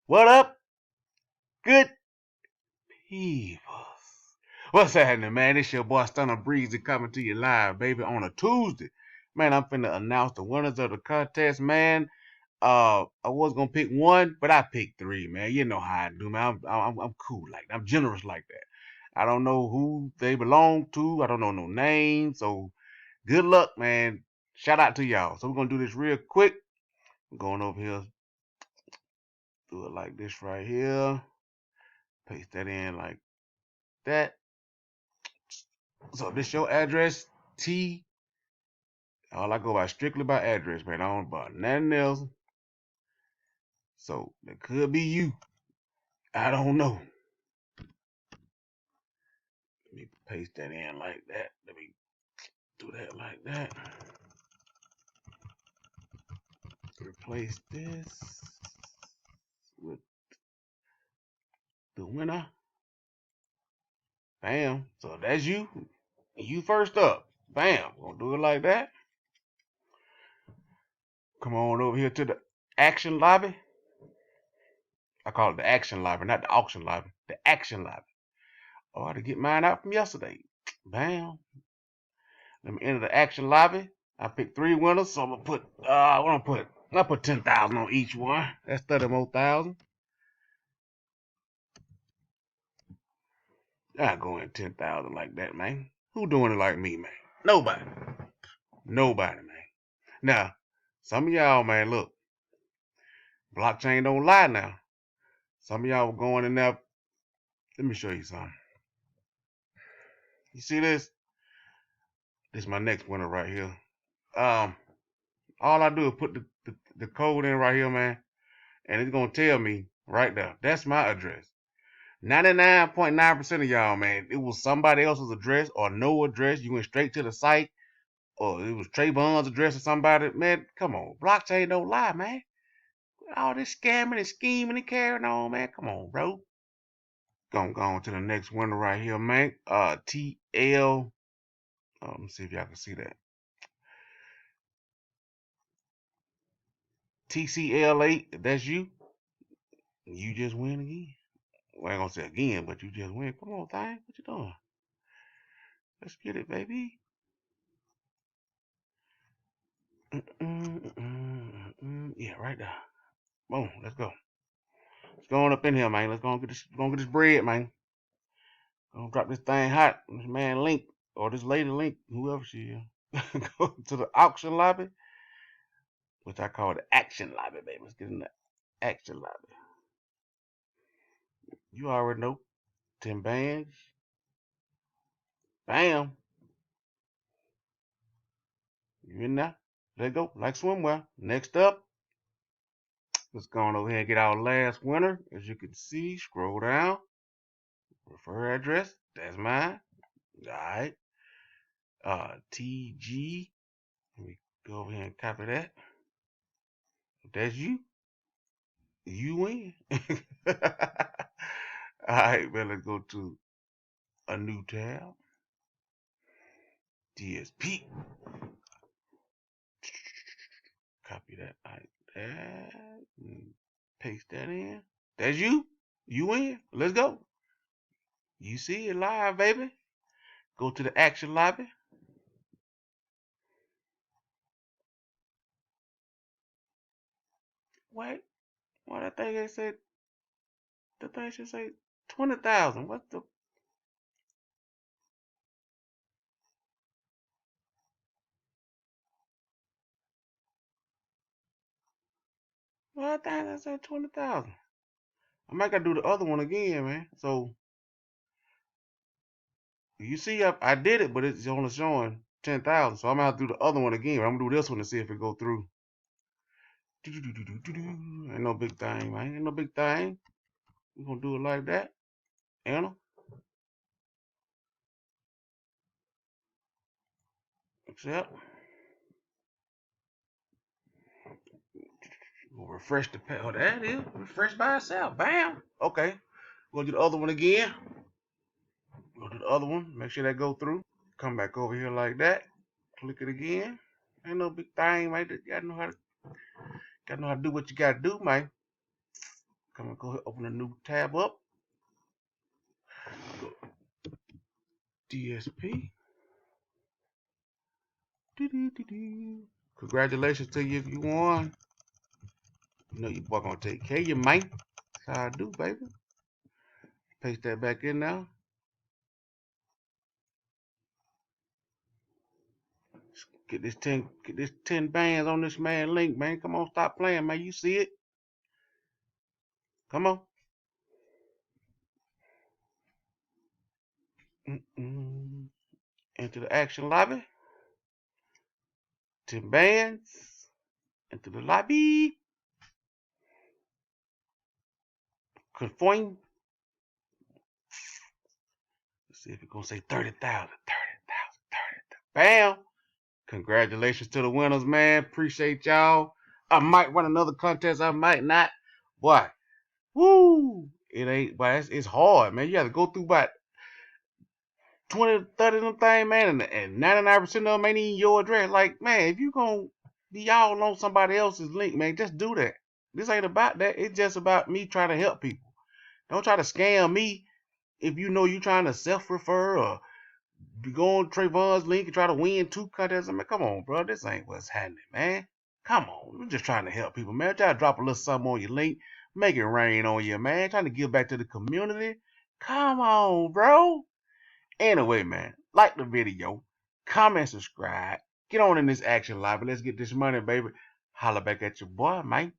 What up, good people? What's happening, man? It's your boy Stunner Breezy coming to you live, baby, on a Tuesday. Man, I'm finna announce the winners of the contest, man. I was gonna pick one, but I picked three, man. You know how I do, man. I'm cool like that. I'm generous like that. I don't know who they belong to. I don't know no names. So good luck, man. Shout out to y'all. So we're gonna do this real quick. I'm going over here, do it like this right here. Paste that in like that. So this your address, T. All I go by strictly by address, man. I don't buy nothing else. So it could be you. I don't know. Let me paste that in like that. Let me do that like that. Replace this with the winner. Bam. So that's you. You first up. Bam. Gonna do it like that. Come on over here to the action lobby. I call it the action lobby, not the auction lobby. The action lobby. Oh, I had to get mine out from yesterday. Bam. Let me enter the action lobby. I picked three winners, so I'm gonna put I put 10,000 on each one. That's 30 more thousand. I go in 10,000 like that, man. Who doing it like me, man? Nobody. Nobody, man. Now, some of y'all, man, look, blockchain don't lie now. Some of y'all were going in there. Let me show you something. You see this? This is my next winner right here. Um, all I do is put the code in right here, man, and it's gonna tell me right there. That's my address. 99.9% of y'all, man, it was somebody else's address or no address. You went straight to the site, or it was Trayvon's address or somebody. Man, come on. Blockchain don't lie, man. All this scamming and scheming and carrying on, man. Come on, bro. Gonna go on to the next winner right here, man. TL. Let me see if y'all can see that. TCL8. If that's you, you just win again. Well, I ain't gonna say again, but you just win. Come on, thing. What you doing? Let's get it, baby. Yeah, right there. Boom, let's go. Let's go on up in here, man. Let's go and get this bread, man. Gonna drop this thing hot. This man Link or this lady Link, whoever she is. Go to the auction lobby, which I call the action lobby, baby. Let's get in the action lobby. You already know. 10 bands. Bam. You in there? Let go. Like swimwear. Next up, let's go on over here and get our last winner. As you can see, scroll down. Refer address. That's mine. Alright. TG. Let me go over here and copy that. If that's you, you win. Alright, man, let's go to a new tab. DSP. Copy that like that. Paste that in. That's you. You win. Let's go. You see it live, baby. Go to the action lobby. Wait. What I think they said? The thing should say 20,000. What's the? Well, I think they said 20,000. I might gotta do the other one again, man. So you see, I did it, but it's only showing 10,000. So I'm gonna have to do the other one again. I'm gonna do this one to see if it go through. Ain't no big thing, man. Ain't no big thing. We gonna do it like that. You know? Accept. We'll refresh the page. Oh, that is refresh by itself. Bam. Okay. We'll do the other one again. We'll do the other one. Make sure that go through. Come back over here like that. Click it again. Ain't no big thing, man. You gotta know how to do what you gotta do, man. Come on, go ahead, open a new tab up. DSP. Congratulations to you if you won. You know your boy gonna take care of you, man. That's how I do, baby. Paste that back in now. Get this 10 bands on this man link, man. Come on, stop playing, man. You see it? Come on. Into the action lobby. 10 bands. Into the lobby. Confirm. Let's see if it's gonna say 30,000. 30,000. Bam. Congratulations to the winners, man. Appreciate y'all. I might run another contest. I might not. Boy, woo. It ain't, but it's hard, man. You got to go through about 20, 30 of them things, man, and 99% of them ain't even your address. Like, man, if you gonna be all on somebody else's link, man, just do that. This ain't about that. It's just about me trying to help people. Don't try to scam me if you know you trying to self-refer or be going Trayvon's link and try to win 2 contests. I mean, come on, bro. This ain't what's happening, man. Come on. We're just trying to help people, man. Try to drop a little something on your link. Make it rain on you, man. Trying to give back to the community. Come on, bro. Anyway, man, like the video, comment, subscribe, get on in this action live, and let's get this money, baby. Holla back at your boy, man.